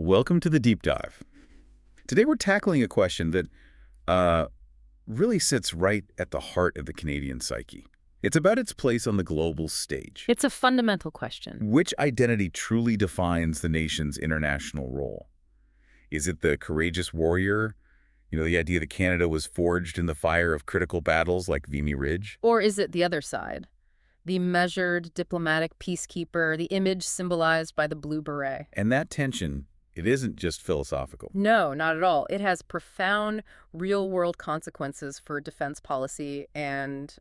Welcome to the deep dive. Today we're tackling a question that really sits right at the heart of the Canadian psyche. It's about its place on the global stage. It's a fundamental question. Which identity truly defines the nation's international role? Is it the courageous warrior? The idea that Canada was forged in the fire of critical battles like Vimy Ridge? Or is it the other side? The measured, diplomatic peacekeeper, the image symbolized by the blue beret. And that tension, it isn't just philosophical. No, not at all. It has profound real-world consequences for defense policy and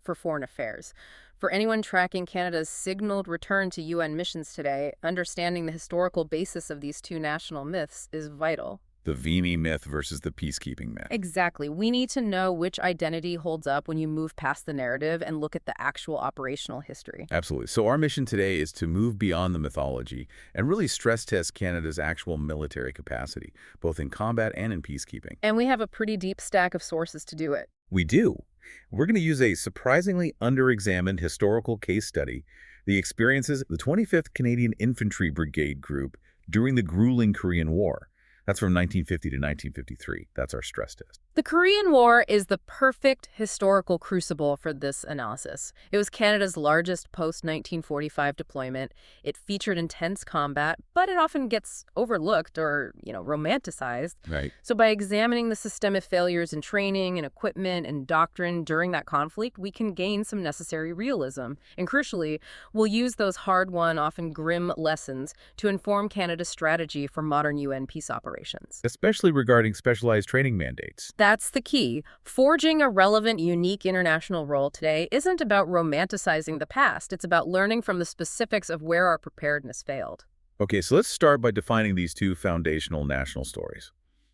for foreign affairs. For anyone tracking Canada's signaled return to UN missions today, understanding the historical basis of these two national myths is vital. The Vimy myth versus the peacekeeping myth. Exactly. We need to know which identity holds up when you move past the narrative and look at the actual operational history. Absolutely. So our mission today is to move beyond the mythology and really stress test Canada's actual military capacity, both in combat and in peacekeeping. And we have a pretty deep stack of sources to do it. We do. We're going to use a surprisingly underexamined historical case study, the experiences of the 25th Canadian Infantry Brigade Group during the grueling Korean War. That's from 1950 to 1953. That's our stress test. The Korean War is the perfect historical crucible for this analysis. It was Canada's largest post-1945 deployment. It featured intense combat, but it often gets overlooked or, romanticized. Right. So by examining the systemic failures in training and equipment and doctrine during that conflict, we can gain some necessary realism. And crucially, we'll use those hard-won, often grim lessons to inform Canada's strategy for modern UN peace operations. Especially regarding specialized training mandates. That's the key. Forging a relevant, unique international role today isn't about romanticizing the past. It's about learning from the specifics of where our preparedness failed. Okay, so let's start by defining these two foundational national stories.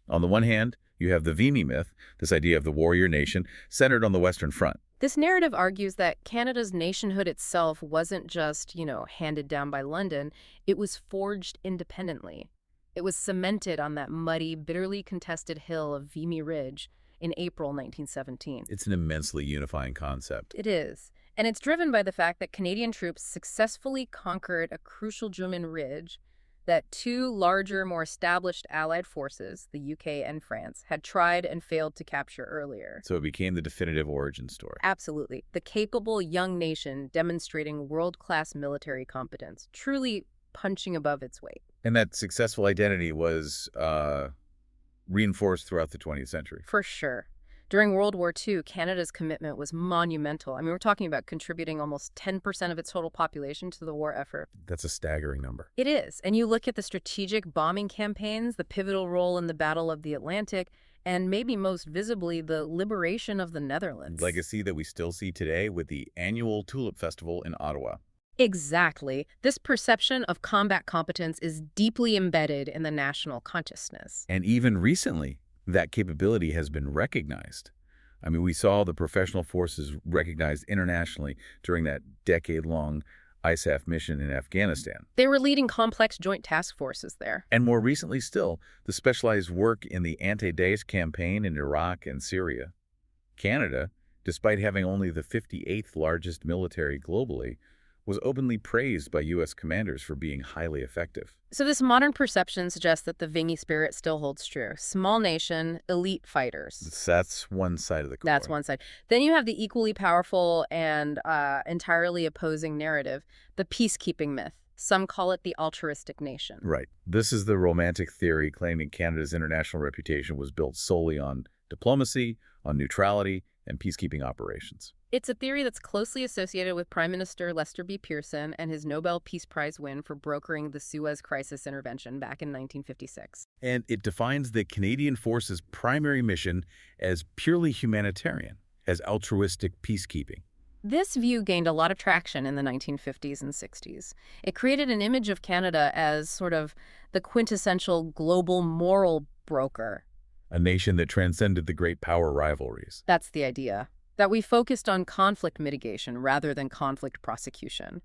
On the one hand, you have the Vimy myth, this idea of the warrior nation, centered on the Western Front. This narrative argues that Canada's nationhood itself wasn't just, handed down by London. It was forged independently. It was cemented on that muddy, bitterly contested hill of Vimy Ridge in April 1917. It's an immensely unifying concept. It is. And it's driven by the fact that Canadian troops successfully conquered a crucial German ridge that two larger, more established Allied forces, the UK and France, had tried and failed to capture earlier. So it became the definitive origin story. Absolutely. The capable young nation demonstrating world-class military competence, truly punching above its weight. And that successful identity was reinforced throughout the 20th century. For sure. During World War II, Canada's commitment was monumental. We're talking about contributing almost 10% of its total population to the war effort. That's a staggering number. It is. And you look at the strategic bombing campaigns, the pivotal role in the Battle of the Atlantic, and maybe most visibly, the liberation of the Netherlands. Legacy that we still see today with the annual Tulip Festival in Ottawa. Exactly. This perception of combat competence is deeply embedded in the national consciousness. And even recently, that capability has been recognized. We saw the professional forces recognized internationally during that decade-long ISAF mission in Afghanistan. They were leading complex joint task forces there. And more recently still, the specialized work in the anti-Daesh campaign in Iraq and Syria. Canada, despite having only the 58th largest military globally, was openly praised by U.S. commanders for being highly effective. So this modern perception suggests that the Vimy spirit still holds true. Small nation, elite fighters. That's one side of the coin. That's one side. Then you have the equally powerful and entirely opposing narrative, the peacekeeping myth. Some call it the altruistic nation. Right. This is the romantic theory claiming Canada's international reputation was built solely on diplomacy, on neutrality, and peacekeeping operations. It's a theory that's closely associated with Prime Minister Lester B. Pearson and his Nobel Peace Prize win for brokering the Suez Crisis intervention back in 1956. And it defines the Canadian Forces' primary mission as purely humanitarian, as altruistic peacekeeping. This view gained a lot of traction in the 1950s and 60s. It created an image of Canada as sort of the quintessential global moral broker. A nation that transcended the great power rivalries. That's the idea. That we focused on conflict mitigation rather than conflict prosecution.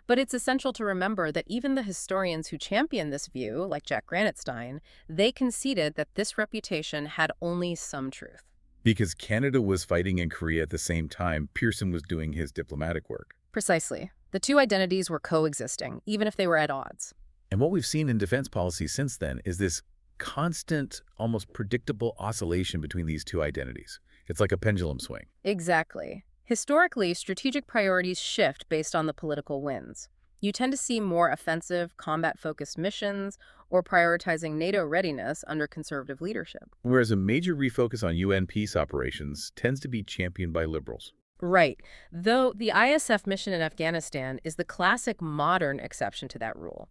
But it's essential to remember that even the historians who champion this view, like Jack Granatstein, they conceded that this reputation had only some truth. Because Canada was fighting in Korea at the same time Pearson was doing his diplomatic work. Precisely. The two identities were coexisting, even if they were at odds. And what we've seen in defense policy since then is this constant, almost predictable oscillation between these two identities. It's like a pendulum swing. Exactly. Historically, strategic priorities shift based on the political winds. You tend to see more offensive, combat-focused missions or prioritizing NATO readiness under conservative leadership. Whereas a major refocus on UN peace operations tends to be championed by liberals. Right. Though the ISF mission in Afghanistan is the classic modern exception to that rule.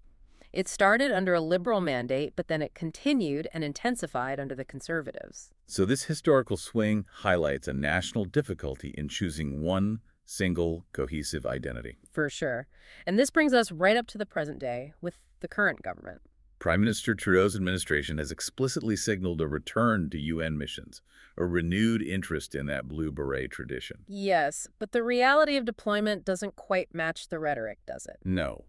It started under a liberal mandate, but then it continued and intensified under the conservatives. So this historical swing highlights a national difficulty in choosing one single cohesive identity. For sure. And this brings us right up to the present day with the current government. Prime Minister Trudeau's administration has explicitly signaled a return to UN missions, a renewed interest in that blue beret tradition. Yes, but the reality of deployment doesn't quite match the rhetoric, does it? No,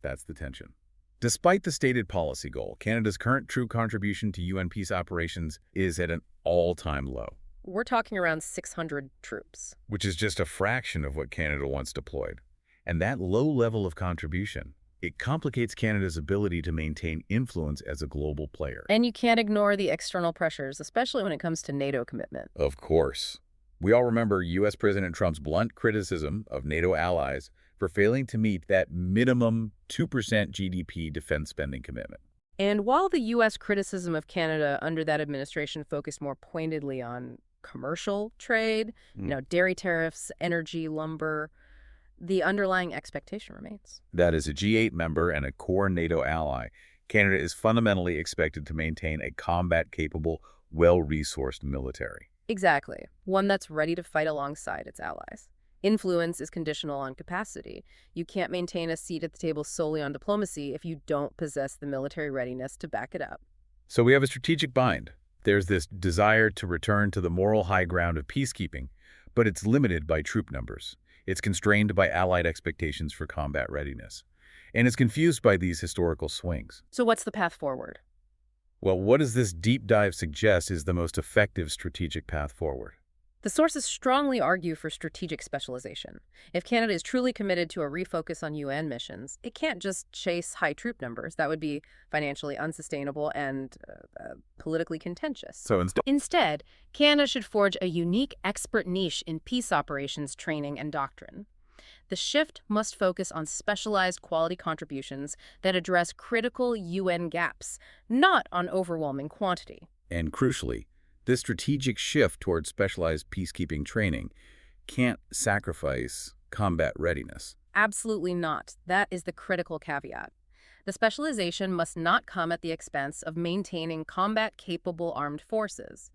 that's the tension. Despite the stated policy goal, Canada's current true contribution to UN peace operations is at an all-time low, We're talking around 600 troops. which is just a fraction of what Canada once deployed. And that low level of contribution, it complicates Canada's ability to maintain influence as a global player. And you can't ignore the external pressures, especially when it comes to NATO commitment. Of course. We all remember U.S. President Trump's blunt criticism of NATO allies for failing to meet that minimum 2% GDP defense spending commitment. And while the U.S. criticism of Canada under that administration focused more pointedly on commercial trade, dairy tariffs, energy, lumber, the underlying expectation remains. That as a G8 member and a core NATO ally, Canada is fundamentally expected to maintain a combat-capable, well-resourced military. Exactly. One that's ready to fight alongside its allies. Influence is conditional on capacity. You can't maintain a seat at the table solely on diplomacy if you don't possess the military readiness to back it up. So we have a strategic bind. There's this desire to return to the moral high ground of peacekeeping, but it's limited by troop numbers. It's constrained by allied expectations for combat readiness. And it's confused by these historical swings. So what's the path forward? Well, what does this deep dive suggest is the most effective strategic path forward? The sources strongly argue for strategic specialization. If Canada is truly committed to a refocus on UN missions, it can't just chase high troop numbers. That would be financially unsustainable and politically contentious. So Instead, Canada should forge a unique expert niche in peace operations training and doctrine. The shift must focus on specialized quality contributions that address critical UN gaps, not on overwhelming quantity. And crucially, this strategic shift towards specialized peacekeeping training can't sacrifice combat readiness. Absolutely not. That is the critical caveat. The specialization must not come at the expense of maintaining combat-capable armed forces.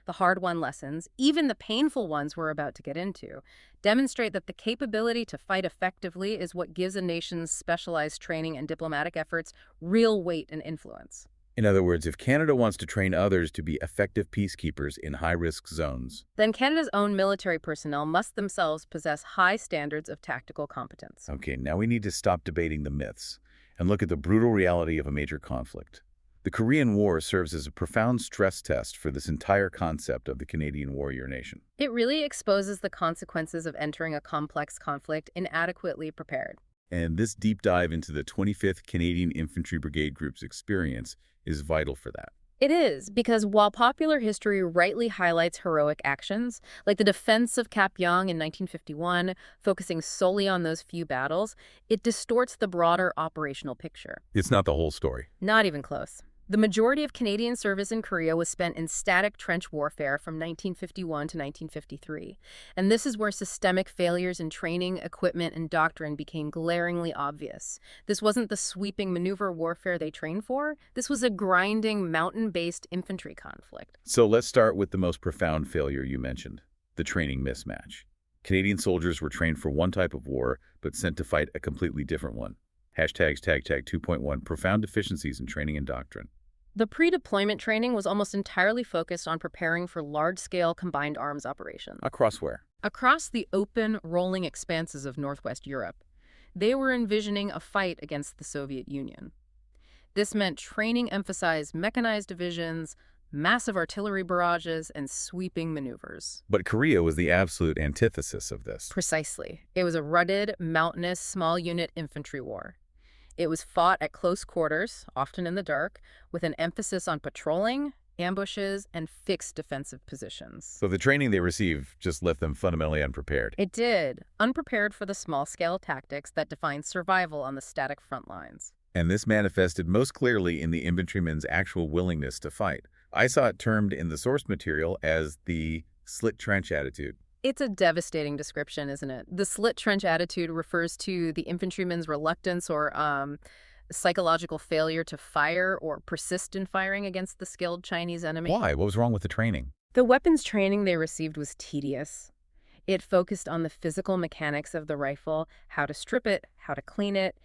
The hard-won lessons, even the painful ones we're about to get into, demonstrate that the capability to fight effectively is what gives a nation's specialized training and diplomatic efforts real weight and influence. In other words, if Canada wants to train others to be effective peacekeepers in high-risk zones, then Canada's own military personnel must themselves possess high standards of tactical competence. okay, now we need to stop debating the myths and look at the brutal reality of a major conflict. The Korean War serves as a profound stress test for this entire concept of the Canadian warrior nation. It really exposes the consequences of entering a complex conflict inadequately prepared. And this deep dive into the 25th Canadian Infantry Brigade Group's experience is vital for that. It is, because while popular history rightly highlights heroic actions, like the defense of Kapyong in 1951, focusing solely on those few battles, it distorts the broader operational picture. It's not the whole story. Not even close. The majority of Canadian service in Korea was spent in static trench warfare from 1951 to 1953. And this is where systemic failures in training, equipment, and doctrine became glaringly obvious. This wasn't the sweeping maneuver warfare they trained for. This was a grinding, mountain-based infantry conflict. So let's start with the most profound failure you mentioned, the training mismatch. Canadian soldiers were trained for one type of war, but sent to fight a completely different one. Hashtags tag 2.1, profound deficiencies in training and doctrine. The pre-deployment training was almost entirely focused on preparing for large-scale combined arms operations. Across where? Across the open, rolling expanses of Northwest Europe, they were envisioning a fight against the Soviet Union. This meant training emphasized mechanized divisions, massive artillery barrages, and sweeping maneuvers. But Korea was the absolute antithesis of this. Precisely. It was a rugged, mountainous, small-unit infantry war. It was fought at close quarters, often in the dark, with an emphasis on patrolling, ambushes, and fixed defensive positions. So the training they received just left them fundamentally unprepared. It did, unprepared for the small-scale tactics that defined survival on the static front lines. And this manifested most clearly in the infantrymen's actual willingness to fight. I saw it termed in the source material as the slit trench attitude. It's a devastating description, isn't it? The slit trench attitude refers to the infantryman's reluctance or psychological failure to fire or persist in firing against the skilled Chinese enemy. Why? What was wrong with the training? The weapons training they received was tedious. It focused on the physical mechanics of the rifle, how to strip it, how to clean it.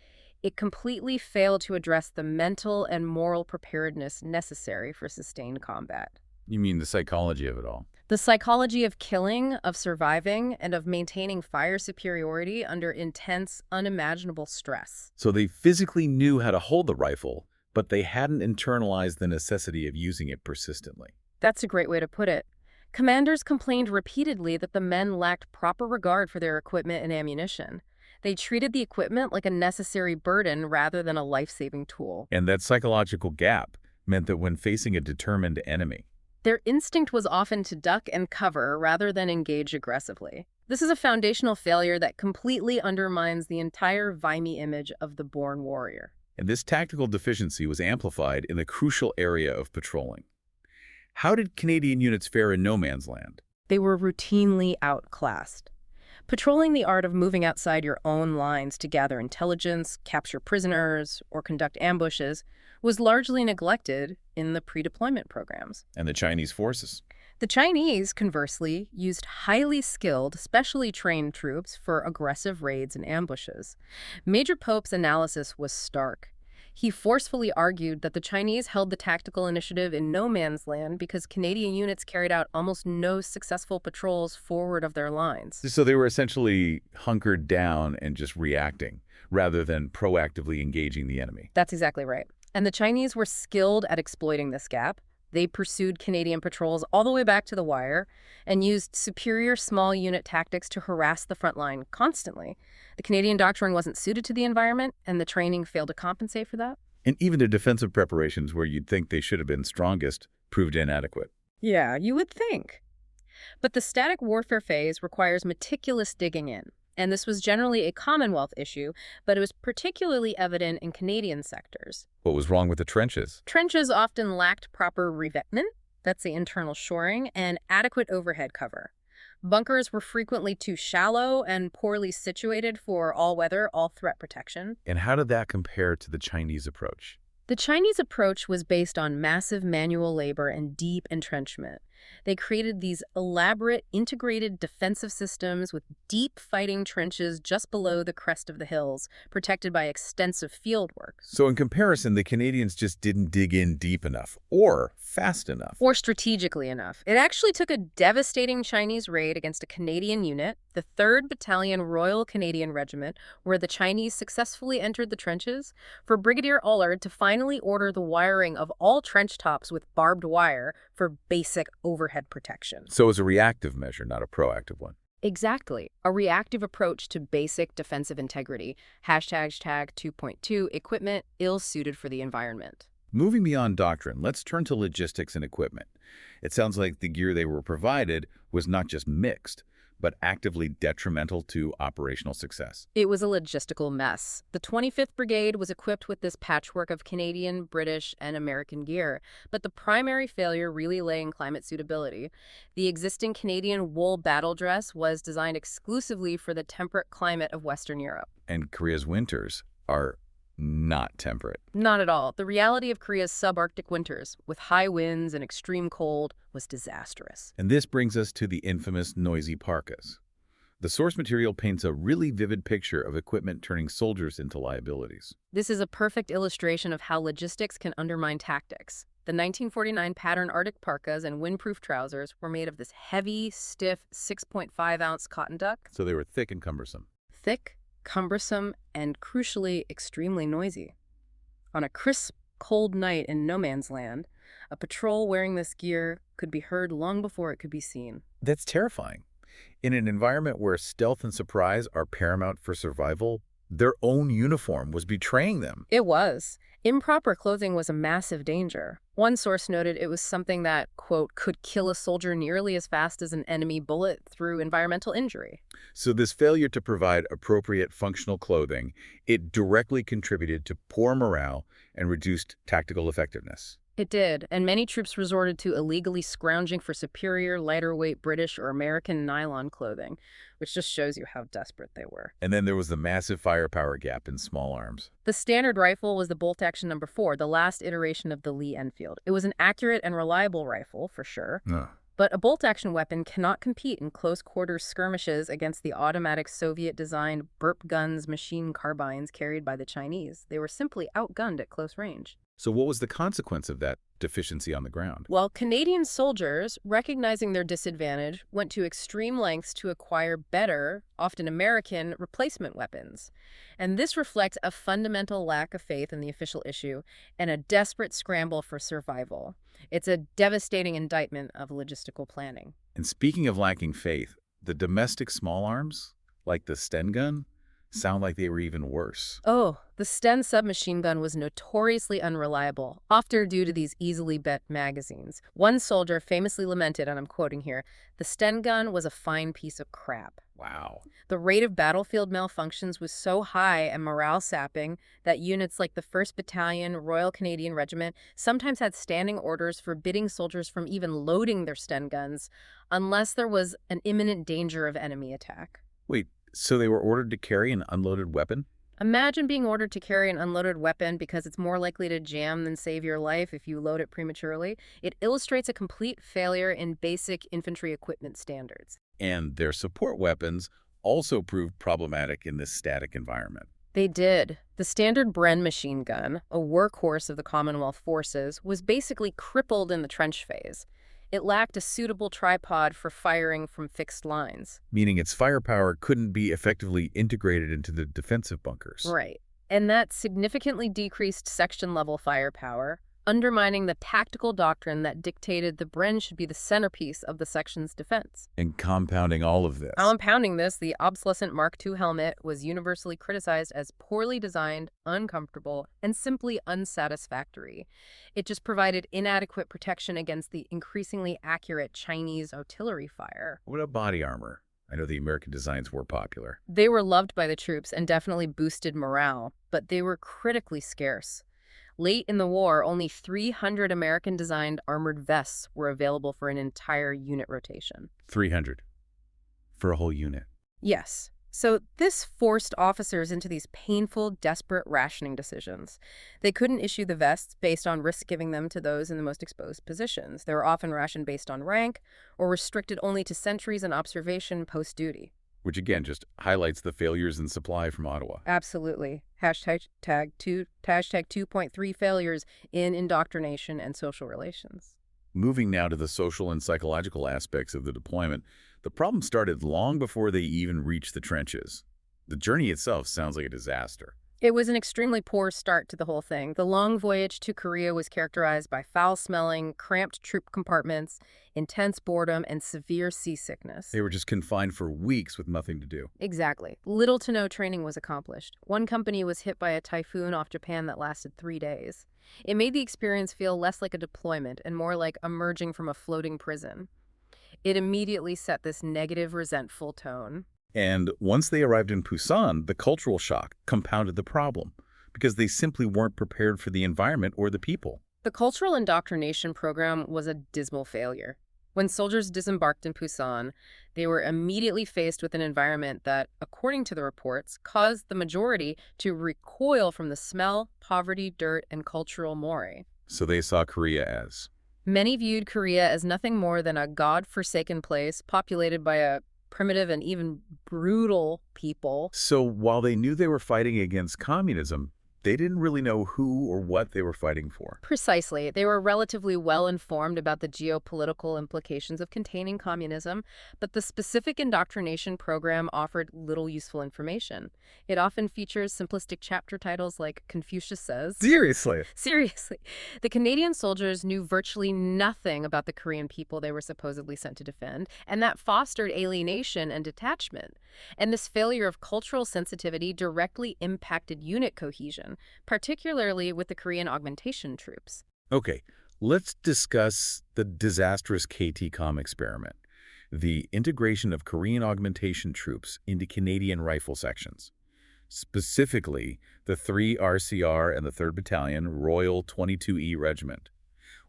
It completely failed to address the mental and moral preparedness necessary for sustained combat. You mean the psychology of it all? The psychology of killing, of surviving, and of maintaining fire superiority under intense, unimaginable stress. So they physically knew how to hold the rifle, but they hadn't internalized the necessity of using it persistently. That's a great way to put it. Commanders complained repeatedly that the men lacked proper regard for their equipment and ammunition. They treated the equipment like a necessary burden rather than a life-saving tool. And that psychological gap meant that when facing a determined enemy, their instinct was often to duck and cover rather than engage aggressively. This is a foundational failure that completely undermines the entire Vimy image of the born warrior. and this tactical deficiency was amplified in the crucial area of patrolling. How did Canadian units fare in no man's land? They were routinely outclassed. Patrolling, the art of moving outside your own lines to gather intelligence, capture prisoners, or conduct ambushes, was largely neglected in the pre-deployment programs. And the Chinese forces? The Chinese, conversely, used highly skilled, specially trained troops for aggressive raids and ambushes. Major Pope's analysis was stark. He forcefully argued that the Chinese held the tactical initiative in no man's land because Canadian units carried out almost no successful patrols forward of their lines. So they were essentially hunkered down and just reacting, rather than proactively engaging the enemy. That's exactly right. And the Chinese were skilled at exploiting this gap. They pursued Canadian patrols all the way back to the wire and used superior small unit tactics to harass the front line constantly. The Canadian doctrine wasn't suited to the environment, and the training failed to compensate for that. And even their defensive preparations, where you'd think they should have been strongest, proved inadequate. Yeah, you would think. But the static warfare phase requires meticulous digging in. And this was generally a Commonwealth issue, but it was particularly evident in Canadian sectors. What was wrong with the trenches? Trenches often lacked proper revetment, that's the internal shoring, and adequate overhead cover. Bunkers were frequently too shallow and poorly situated for all-weather, all-threat protection. And how did that compare to the Chinese approach? The Chinese approach was based on massive manual labor and deep entrenchment. They created these elaborate, integrated defensive systems with deep fighting trenches just below the crest of the hills, protected by extensive field work. So in comparison, the Canadians just didn't dig in deep enough or fast enough. Or strategically enough. It actually took a devastating Chinese raid against a Canadian unit, the 3rd Battalion Royal Canadian Regiment, where the Chinese successfully entered the trenches, for Brigadier Allard to finally order the wiring of all trench tops with barbed wire for basic overhead protection. So it was a reactive measure, not a proactive one. Exactly. A reactive approach to basic defensive integrity. #tag 2.2, equipment ill-suited for the environment. Moving beyond doctrine, let's turn to logistics and equipment. It sounds like the gear they were provided was not just mixed, but actively detrimental to operational success. It was a logistical mess. The 25th Brigade was equipped with this patchwork of Canadian, British, and American gear, but the primary failure really lay in climate suitability. The existing Canadian wool battle dress was designed exclusively for the temperate climate of Western Europe. And Korea's winters are not temperate. Not at all. The reality of Korea's subarctic winters, with high winds and extreme cold, was disastrous. And this brings us to the infamous noisy parkas. The source material paints a really vivid picture of equipment turning soldiers into liabilities. This is a perfect illustration of how logistics can undermine tactics. The 1949 pattern Arctic parkas and windproof trousers were made of this heavy, stiff 6.5-ounce cotton duck. So they were thick and cumbersome. Thick, cumbersome, and crucially extremely noisy. On a crisp, cold night in no man's land, a patrol wearing this gear could be heard long before it could be seen. That's terrifying. In an environment where stealth and surprise are paramount for survival, Their own uniform was betraying them. It was. Improper clothing was a massive danger. One source noted it was something that, quote, could kill a soldier nearly as fast as an enemy bullet through environmental injury. So this failure to provide appropriate functional clothing, it directly contributed to poor morale and reduced tactical effectiveness. It did, and many troops resorted to illegally scrounging for superior, lighter-weight British or American nylon clothing, which just shows you how desperate they were. And then there was the massive firepower gap in small arms. The standard rifle was the bolt-action number 4, the last iteration of the Lee Enfield. It was an accurate and reliable rifle, for sure, Ugh. but a bolt-action weapon cannot compete in close-quarters skirmishes against the automatic Soviet-designed burp guns machine carbines carried by the Chinese. They were simply outgunned at close range. So what was the consequence of that deficiency on the ground? Well, Canadian soldiers, recognizing their disadvantage, went to extreme lengths to acquire better, often American, replacement weapons. And this reflects a fundamental lack of faith in the official issue and a desperate scramble for survival. It's a devastating indictment of logistical planning. And speaking of lacking faith, the domestic small arms, like the Sten gun, sound like they were even worse. Oh, the Sten submachine gun was notoriously unreliable, often due to these easily bent magazines. One soldier famously lamented, and I'm quoting here, "The Sten gun was a fine piece of crap." Wow. The rate of battlefield malfunctions was so high and morale sapping that units like the 1st Battalion, Royal Canadian Regiment, sometimes had standing orders forbidding soldiers from even loading their Sten guns unless there was an imminent danger of enemy attack. Wait, so they were ordered to carry an unloaded weapon? Imagine being ordered to carry an unloaded weapon because it's more likely to jam than save your life if you load it prematurely. It illustrates a complete failure in basic infantry equipment standards. And their support weapons also proved problematic in this static environment. They did. The standard Bren machine gun, a workhorse of the Commonwealth forces, was basically crippled in the trench phase. It lacked a suitable tripod for firing from fixed lines. Meaning its firepower couldn't be effectively integrated into the defensive bunkers. Right. And that significantly decreased section-level firepower, undermining the tactical doctrine that dictated the Bren should be the centerpiece of the section's defense. And compounding all of this. Compounding this, the obsolescent Mark II helmet was universally criticized as poorly designed, uncomfortable, and simply unsatisfactory. It just provided inadequate protection against the increasingly accurate Chinese artillery fire. What about body armor? I know the American designs were popular. They were loved by the troops and definitely boosted morale, but they were critically scarce. Late in the war, only 300 American-designed armored vests were available for an entire unit rotation. 300 for a whole unit. Yes. So this forced officers into these painful, desperate rationing decisions. They couldn't issue the vests based on risk giving them to those in the most exposed positions. They were often rationed based on rank or restricted only to sentries and observation post-duty. Which again just highlights the failures in supply from Ottawa. Absolutely. Hashtag 2.3 failures in indoctrination and social relations. Moving now to the social and psychological aspects of the deployment, the problem started long before they even reached the trenches. The journey itself sounds like a disaster. It was an extremely poor start to the whole thing. The long voyage to Korea was characterized by foul-smelling, cramped troop compartments, intense boredom, and severe seasickness. They were just confined for weeks with nothing to do. Exactly. Little to no training was accomplished. One company was hit by a typhoon off Japan that lasted 3 days. It made the experience feel less like a deployment and more like emerging from a floating prison. It immediately set this negative, resentful tone. And once they arrived in Busan, the cultural shock compounded the problem because they simply weren't prepared for the environment or the people. The cultural indoctrination program was a dismal failure. When soldiers disembarked in Busan, they were immediately faced with an environment that, according to the reports, caused the majority to recoil from the smell, poverty, dirt, and cultural moire. So they saw Korea as... Many viewed Korea as nothing more than a god-forsaken place populated by a primitive and even brutal people. So while they knew they were fighting against communism, they didn't really know who or what they were fighting for. Precisely. They were relatively well informed about the geopolitical implications of containing communism, but the specific indoctrination program offered little useful information. It often features simplistic chapter titles like Confucius Says. Seriously? Seriously. The Canadian soldiers knew virtually nothing about the Korean people they were supposedly sent to defend, and that fostered alienation and detachment. And this failure of cultural sensitivity directly impacted unit cohesion, particularly with the Korean augmentation troops. Okay, let's discuss the disastrous KT-COM experiment, the integration of Korean augmentation troops into Canadian rifle sections. Specifically, the 3 RCR and the 3rd Battalion Royal 22E Regiment.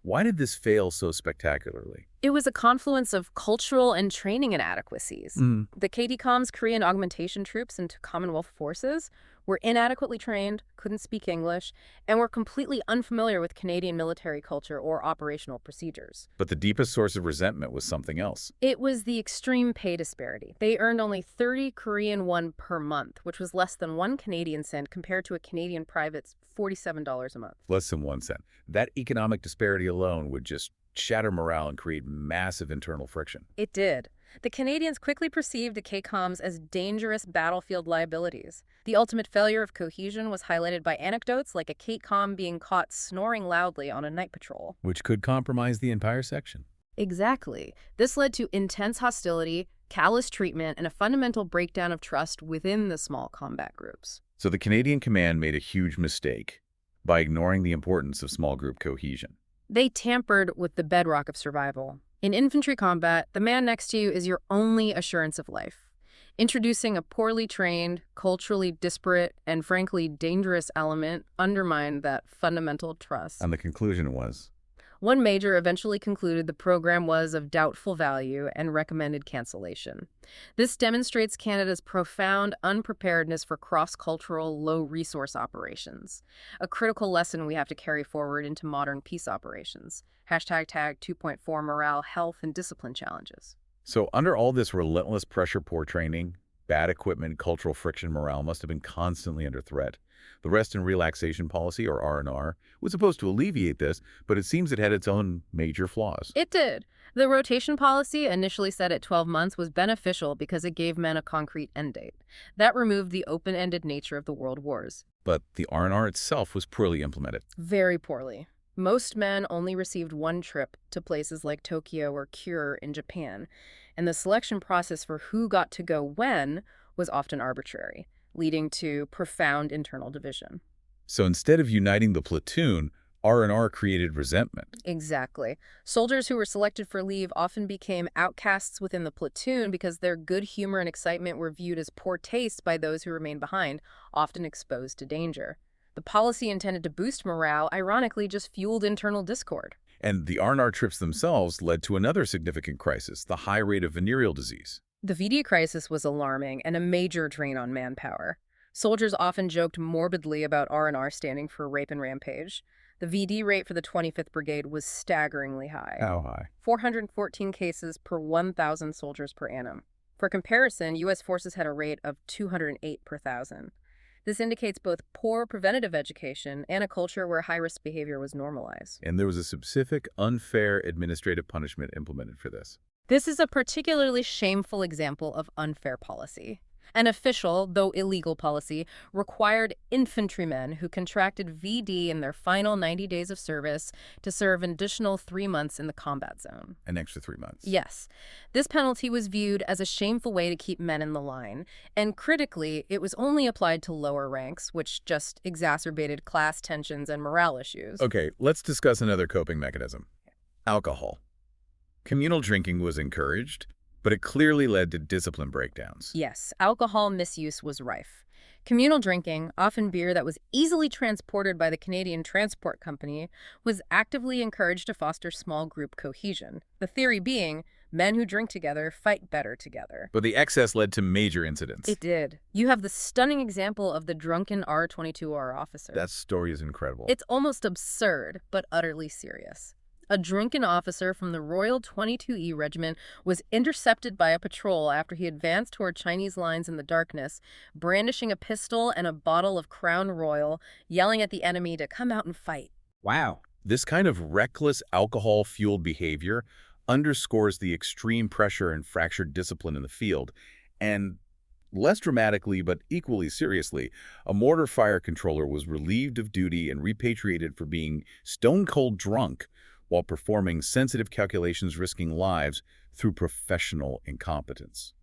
Why did this fail so spectacularly? It was a confluence of cultural and training inadequacies. Mm. The KDCOM's Korean augmentation troops into Commonwealth forces were inadequately trained, couldn't speak English, and were completely unfamiliar with Canadian military culture or operational procedures. But the deepest source of resentment was something else. It was the extreme pay disparity. They earned only 30 Korean won per month, which was less than 1 Canadian cent compared to a Canadian private's $47 a month. Less than 1 cent. That economic disparity alone would just shatter morale and create massive internal friction. It did. The Canadians quickly perceived the KCOMs as dangerous battlefield liabilities. The ultimate failure of cohesion was highlighted by anecdotes like a KCOM being caught snoring loudly on a night patrol. Which could compromise the entire section. Exactly. This led to intense hostility, callous treatment, and a fundamental breakdown of trust within the small combat groups. So the Canadian command made a huge mistake by ignoring the importance of small group cohesion. They tampered with the bedrock of survival. In infantry combat, the man next to you is your only assurance of life. Introducing a poorly trained, culturally disparate, and frankly dangerous element undermined that fundamental trust. And the conclusion was? One major eventually concluded the program was of doubtful value and recommended cancellation. This demonstrates Canada's profound unpreparedness for cross-cultural, low-resource operations, a critical lesson we have to carry forward into modern peace operations. #tag 2.4 morale, health, and discipline challenges. So under all this relentless pressure, poor training, bad equipment, cultural friction, morale must have been constantly under threat. The rest and relaxation policy, or R&R, was supposed to alleviate this, but it seems it had its own major flaws. It did. The rotation policy, initially set at 12 months, was beneficial because it gave men a concrete end date. That removed the open-ended nature of the world wars. But the R&R itself was poorly implemented. Very poorly. Most men only received one trip to places like Tokyo or Kure in Japan, and the selection process for who got to go when was often arbitrary, leading to profound internal division. So instead of uniting the platoon, R&R created resentment. Exactly. Soldiers who were selected for leave often became outcasts within the platoon because their good humor and excitement were viewed as poor taste by those who remained behind, often exposed to danger. The policy intended to boost morale, ironically, just fueled internal discord. And the R&R trips themselves led to another significant crisis, the high rate of venereal disease. The VD crisis was alarming and a major drain on manpower. Soldiers often joked morbidly about R&R standing for rape and rampage. The VD rate for the 25th Brigade was staggeringly high. How high? 414 cases per 1,000 soldiers per annum. For comparison, U.S. forces had a rate of 208 per 1,000. This indicates both poor preventative education and a culture where high-risk behavior was normalized. And there was a specific, unfair administrative punishment implemented for this. This is a particularly shameful example of unfair policy. An official, though illegal policy, required infantrymen who contracted VD in their final 90 days of service to serve an additional 3 months in the combat zone. An extra 3 months. Yes. This penalty was viewed as a shameful way to keep men in the line, and critically, it was only applied to lower ranks, which just exacerbated class tensions and morale issues. Okay, let's discuss another coping mechanism. Alcohol. Communal drinking was encouraged, but it clearly led to discipline breakdowns. Yes, alcohol misuse was rife. Communal drinking, often beer that was easily transported by the Canadian Transport Company, was actively encouraged to foster small group cohesion. The theory being, men who drink together fight better together. But the excess led to major incidents. It did. You have the stunning example of the drunken R-22R officer. That story is incredible. It's almost absurd, but utterly serious. A drunken officer from the Royal 22E Regiment was intercepted by a patrol after he advanced toward Chinese lines in the darkness, brandishing a pistol and a bottle of Crown Royal, yelling at the enemy to come out and fight. Wow. This kind of reckless alcohol-fueled behavior underscores the extreme pressure and fractured discipline in the field. And less dramatically, but equally seriously, a mortar fire controller was relieved of duty and repatriated for being stone-cold drunk while performing sensitive calculations risking lives through professional incompetence.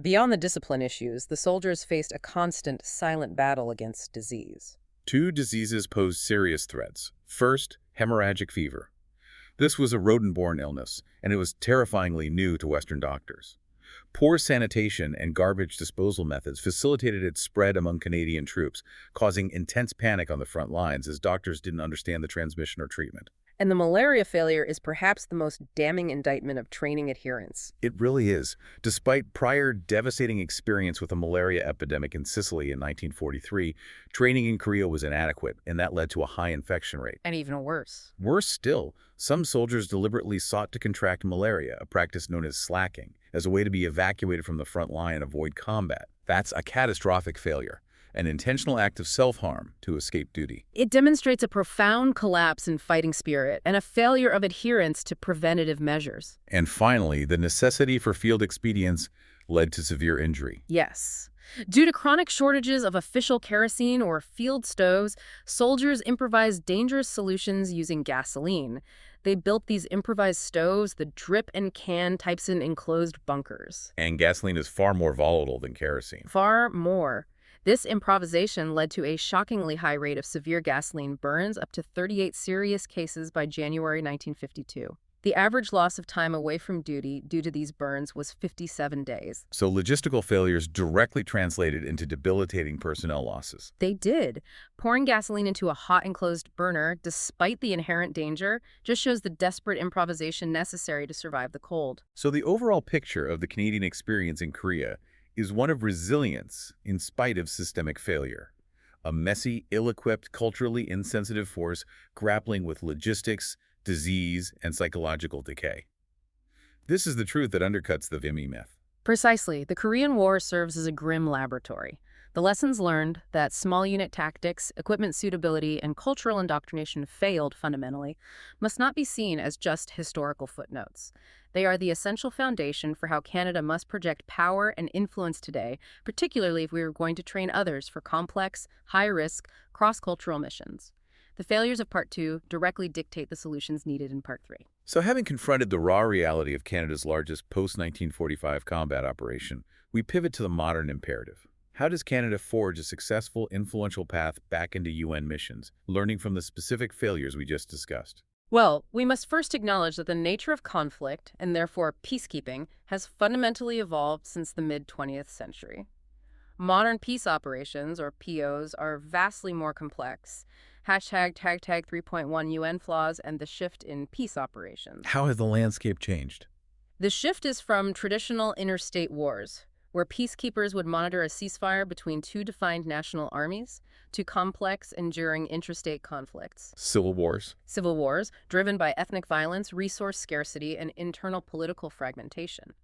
Beyond the discipline issues, the soldiers faced a constant, silent battle against disease. Two diseases posed serious threats. First, hemorrhagic fever. This was a rodent-borne illness, and it was terrifyingly new to Western doctors. Poor sanitation and garbage disposal methods facilitated its spread among Canadian troops, causing intense panic on the front lines as doctors didn't understand the transmission or treatment. And the malaria failure is perhaps the most damning indictment of training adherence. It really is. Despite prior devastating experience with a malaria epidemic in Sicily in 1943, training in Korea was inadequate, and that led to a high infection rate. And even worse. Worse still, some soldiers deliberately sought to contract malaria, a practice known as slacking, as a way to be evacuated from the front line and avoid combat. That's a catastrophic failure, an intentional act of self-harm to escape duty. It demonstrates a profound collapse in fighting spirit and a failure of adherence to preventative measures. And finally, the necessity for field expedients led to severe injury. Yes. Due to chronic shortages of official kerosene or field stoves, soldiers improvised dangerous solutions using gasoline. They built these improvised stoves, the drip and can types in enclosed bunkers. And gasoline is far more volatile than kerosene. Far more. This improvisation led to a shockingly high rate of severe gasoline burns, up to 38 serious cases by January 1952. The average loss of time away from duty due to these burns was 57 days. So logistical failures directly translated into debilitating personnel losses. They did. Pouring gasoline into a hot enclosed burner, despite the inherent danger, just shows the desperate improvisation necessary to survive the cold. So the overall picture of the Canadian experience in Korea is one of resilience in spite of systemic failure. A messy, ill-equipped, culturally insensitive force grappling with logistics, disease, and psychological decay. This is the truth that undercuts the Vimy myth. Precisely. The Korean War serves as a grim laboratory. The lessons learned that small unit tactics, equipment suitability, and cultural indoctrination failed fundamentally must not be seen as just historical footnotes. They are the essential foundation for how Canada must project power and influence today, particularly if we are going to train others for complex, high-risk, cross-cultural missions. The failures of Part 2 directly dictate the solutions needed in Part 3. So having confronted the raw reality of Canada's largest post-1945 combat operation, we pivot to the modern imperative. How does Canada forge a successful, influential path back into UN missions, learning from the specific failures we just discussed? Well, we must first acknowledge that the nature of conflict, and therefore peacekeeping, has fundamentally evolved since the mid-20th century. Modern peace operations, or POs, are vastly more complex. Hashtag tag 3.1 UN flaws and the shift in peace operations. How has the landscape changed? The shift is from traditional interstate wars, where peacekeepers would monitor a ceasefire between two defined national armies, to complex, enduring intrastate conflicts. Civil wars. Civil wars, driven by ethnic violence, resource scarcity, and internal political fragmentation.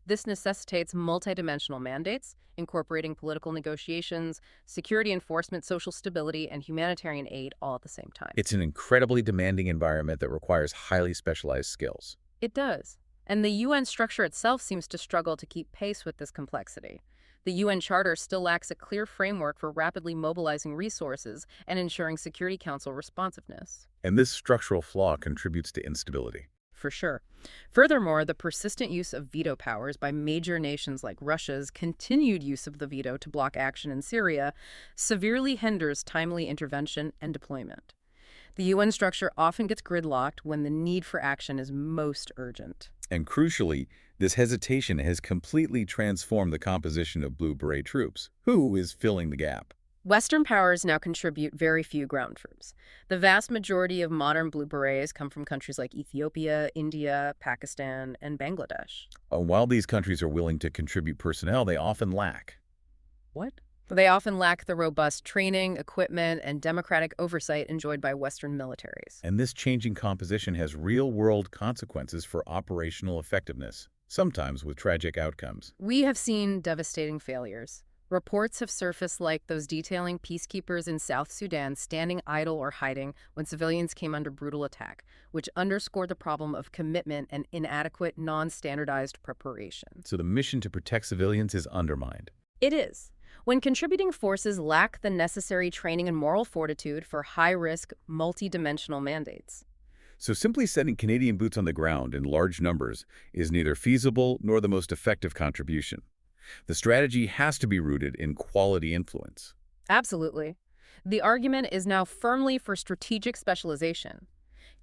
This necessitates multidimensional mandates, incorporating political negotiations, security enforcement, social stability, and humanitarian aid all at the same time. It's an incredibly demanding environment that requires highly specialized skills. It does. And the UN structure itself seems to struggle to keep pace with this complexity. The UN Charter still lacks a clear framework for rapidly mobilizing resources and ensuring Security Council responsiveness. And this structural flaw contributes to instability. For sure. Furthermore, the persistent use of veto powers by major nations like Russia's continued use of the veto to block action in Syria severely hinders timely intervention and deployment. The UN structure often gets gridlocked when the need for action is most urgent. And crucially, this hesitation has completely transformed the composition of Blue Beret troops. Who is filling the gap? Western powers now contribute very few ground troops. The vast majority of modern Blue Berets come from countries like Ethiopia, India, Pakistan, and Bangladesh. While these countries are willing to contribute personnel, they often lack. What? They often lack the robust training, equipment, and democratic oversight enjoyed by Western militaries. And this changing composition has real-world consequences for operational effectiveness, sometimes with tragic outcomes. We have seen devastating failures. Reports have surfaced like those detailing peacekeepers in South Sudan standing idle or hiding when civilians came under brutal attack, which underscore the problem of commitment and inadequate, non-standardized preparation. So the mission to protect civilians is undermined. It is. When contributing forces lack the necessary training and moral fortitude for high-risk, multi-dimensional mandates. So simply sending Canadian boots on the ground in large numbers is neither feasible nor the most effective contribution. The strategy has to be rooted in quality influence. Absolutely. The argument is now firmly for strategic specialization.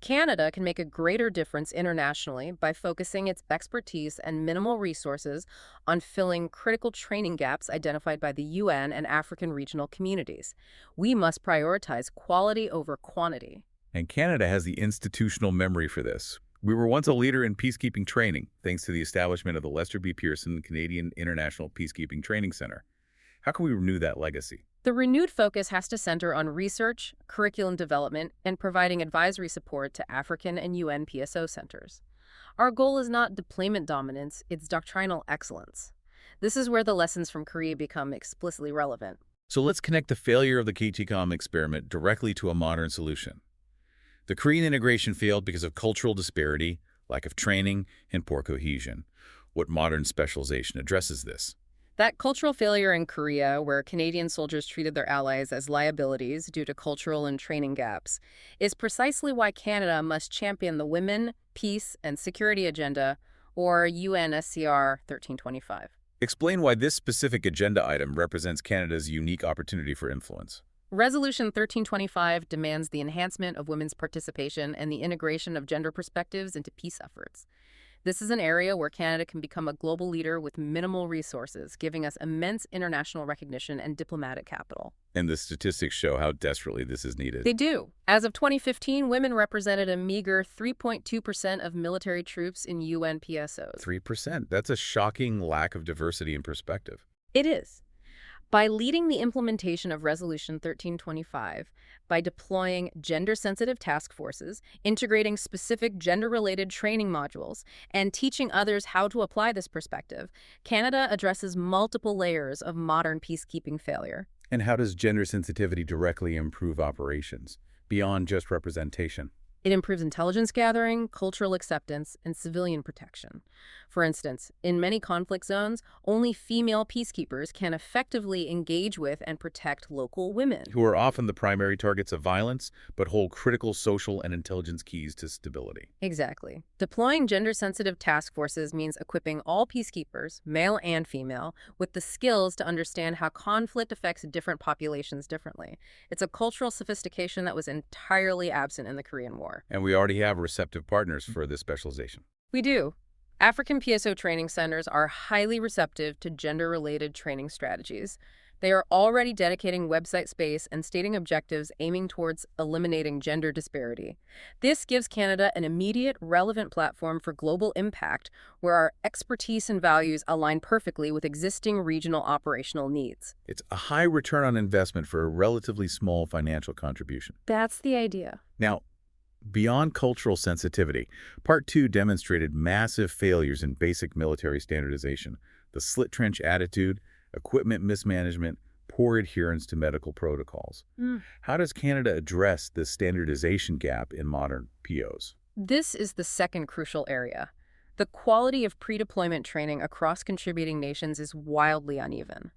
Canada can make a greater difference internationally by focusing its expertise and minimal resources on filling critical training gaps identified by the UN and African regional communities. We must prioritize quality over quantity. And Canada has the institutional memory for this. We were once a leader in peacekeeping training, thanks to the establishment of the Lester B. Pearson Canadian International Peacekeeping Training Center. How can we renew that legacy? The renewed focus has to center on research, curriculum development, and providing advisory support to African and UN PSO centers. Our goal is not deployment dominance, it's doctrinal excellence. This is where the lessons from Korea become explicitly relevant. So let's connect the failure of the KTCOM experiment directly to a modern solution. The Korean integration failed because of cultural disparity, lack of training, and poor cohesion. What modern specialization addresses this? That cultural failure in Korea, where Canadian soldiers treated their allies as liabilities due to cultural and training gaps, is precisely why Canada must champion the Women, Peace, and Security Agenda, or UNSCR 1325. Explain why this specific agenda item represents Canada's unique opportunity for influence. Resolution 1325 demands the enhancement of women's participation and the integration of gender perspectives into peace efforts. This is an area where Canada can become a global leader with minimal resources, giving us immense international recognition and diplomatic capital. And the statistics show how desperately this is needed. They do. As of 2015, women represented a meager 3.2% of military troops in UN PSOs. 3%. That's a shocking lack of diversity and perspective. It is. By leading the implementation of Resolution 1325, by deploying gender-sensitive task forces, integrating specific gender-related training modules, and teaching others how to apply this perspective, Canada addresses multiple layers of modern peacekeeping failure. And how does gender sensitivity directly improve operations, beyond just representation? It improves intelligence gathering, cultural acceptance, and civilian protection. For instance, in many conflict zones, only female peacekeepers can effectively engage with and protect local women, Who are often the primary targets of violence, but hold critical social and intelligence keys to stability. Exactly. Deploying gender-sensitive task forces means equipping all peacekeepers, male and female, with the skills to understand how conflict affects different populations differently. It's a cultural sophistication that was entirely absent in the Korean War. And we already have receptive partners for this specialization. We do. African PSO training centers are highly receptive to gender-related training strategies. They are already dedicating website space and stating objectives aiming towards eliminating gender disparity. This gives Canada an immediate, relevant platform for global impact where our expertise and values align perfectly with existing regional operational needs. It's a high return on investment for a relatively small financial contribution. That's the idea. Now, beyond cultural sensitivity, Part 2 demonstrated massive failures in basic military standardization, the slit trench attitude, equipment mismanagement, poor adherence to medical protocols. How does Canada address this standardization gap in modern POs? This is the second crucial area. The quality of pre-deployment training across contributing nations is wildly uneven.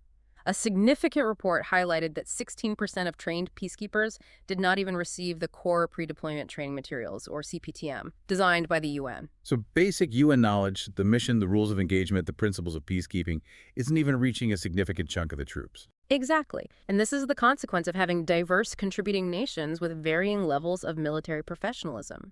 A significant report highlighted that 16% of trained peacekeepers did not even receive the core pre-deployment training materials, or CPTM, designed by the UN. So basic UN knowledge, the mission, the rules of engagement, the principles of peacekeeping, isn't even reaching a significant chunk of the troops. Exactly. And this is the consequence of having diverse contributing nations with varying levels of military professionalism.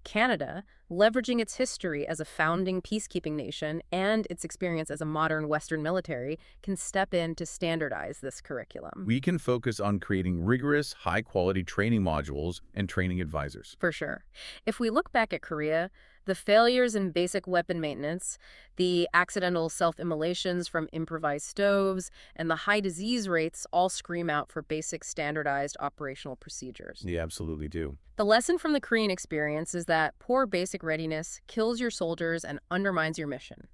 Canada, leveraging its history as a founding peacekeeping nation and its experience as a modern Western military, can step in to standardize this curriculum. We can focus on creating rigorous, high-quality training modules and training advisors. For sure. If we look back at Korea, the failures in basic weapon maintenance, the accidental self-immolations from improvised stoves, and the high disease rates all scream out for basic standardized operational procedures. They absolutely do. The lesson from the Korean experience is that poor basic readiness kills your soldiers and undermines your mission.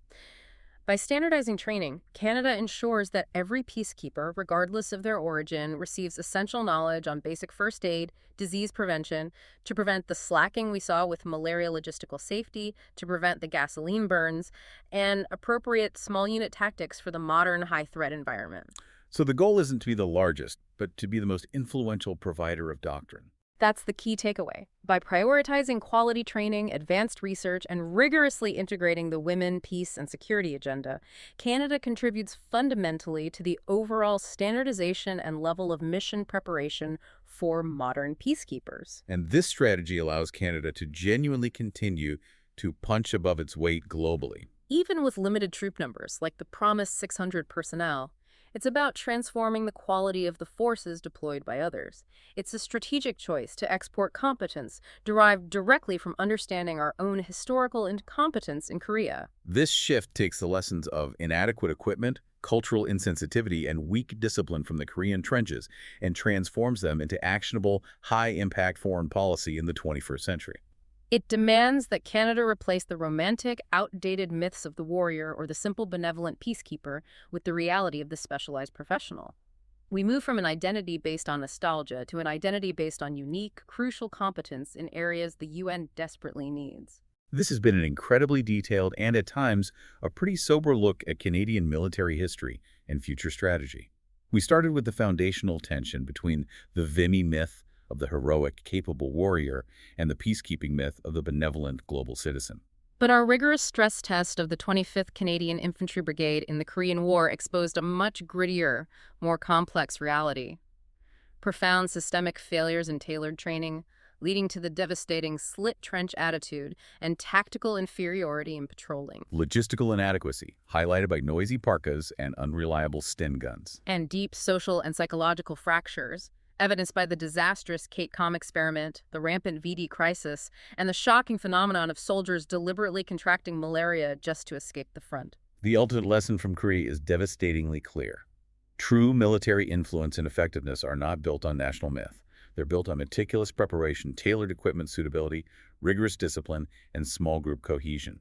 By standardizing training, Canada ensures that every peacekeeper, regardless of their origin, receives essential knowledge on basic first aid, disease prevention, to prevent the slacking we saw with malaria logistical safety, to prevent the gasoline burns, and appropriate small unit tactics for the modern high-threat environment. So the goal isn't to be the largest, but to be the most influential provider of doctrine. That's the key takeaway. By prioritizing quality training, advanced research, and rigorously integrating the women, peace, and security agenda, Canada contributes fundamentally to the overall standardization and level of mission preparation for modern peacekeepers. And this strategy allows Canada to genuinely continue to punch above its weight globally. Even with limited troop numbers, like the promised 600 personnel, it's about transforming the quality of the forces deployed by others. It's a strategic choice to export competence derived directly from understanding our own historical incompetence in Korea. This shift takes the lessons of inadequate equipment, cultural insensitivity, and weak discipline from the Korean trenches and transforms them into actionable, high-impact foreign policy in the 21st century. It demands that Canada replace the romantic, outdated myths of the warrior or the simple benevolent peacekeeper with the reality of the specialized professional. We move from an identity based on nostalgia to an identity based on unique, crucial competence in areas the UN desperately needs. This has been an incredibly detailed and, at times, a pretty sober look at Canadian military history and future strategy. We started with the foundational tension between the Vimy myth of the heroic, capable warrior and the peacekeeping myth of the benevolent global citizen. But our rigorous stress test of the 25th Canadian Infantry Brigade in the Korean War exposed a much grittier, more complex reality. Profound systemic failures in tailored training, leading to the devastating slit trench attitude and tactical inferiority in patrolling. Logistical inadequacy, highlighted by noisy parkas and unreliable Sten guns. And deep social and psychological fractures, evidenced by the disastrous KATE-COM experiment, the rampant VD crisis, and the shocking phenomenon of soldiers deliberately contracting malaria just to escape the front. The ultimate lesson from Korea is devastatingly clear. True military influence and effectiveness are not built on national myth. They're built on meticulous preparation, tailored equipment suitability, rigorous discipline, and small group cohesion.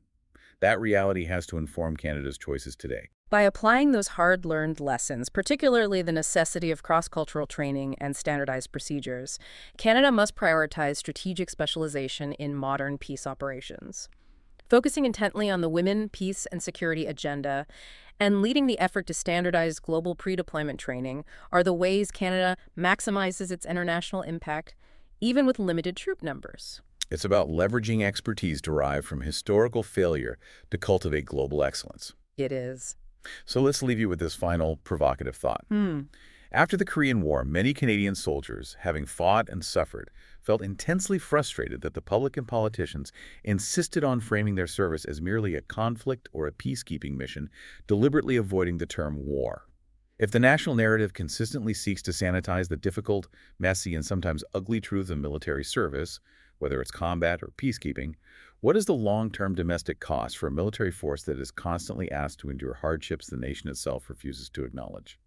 That reality has to inform Canada's choices today. By applying those hard-learned lessons, particularly the necessity of cross-cultural training and standardized procedures, Canada must prioritize strategic specialization in modern peace operations. Focusing intently on the women, peace, and security agenda, and leading the effort to standardize global pre-deployment training are the ways Canada maximizes its international impact, even with limited troop numbers. It's about leveraging expertise derived from historical failure to cultivate global excellence. It is. So let's leave you with this final provocative thought. After the Korean War, many Canadian soldiers, having fought and suffered, felt intensely frustrated that the public and politicians insisted on framing their service as merely a conflict or a peacekeeping mission, deliberately avoiding the term war. If the national narrative consistently seeks to sanitize the difficult, messy, and sometimes ugly truth of military service, whether it's combat or peacekeeping, what is the long-term domestic cost for a military force that is constantly asked to endure hardships the nation itself refuses to acknowledge?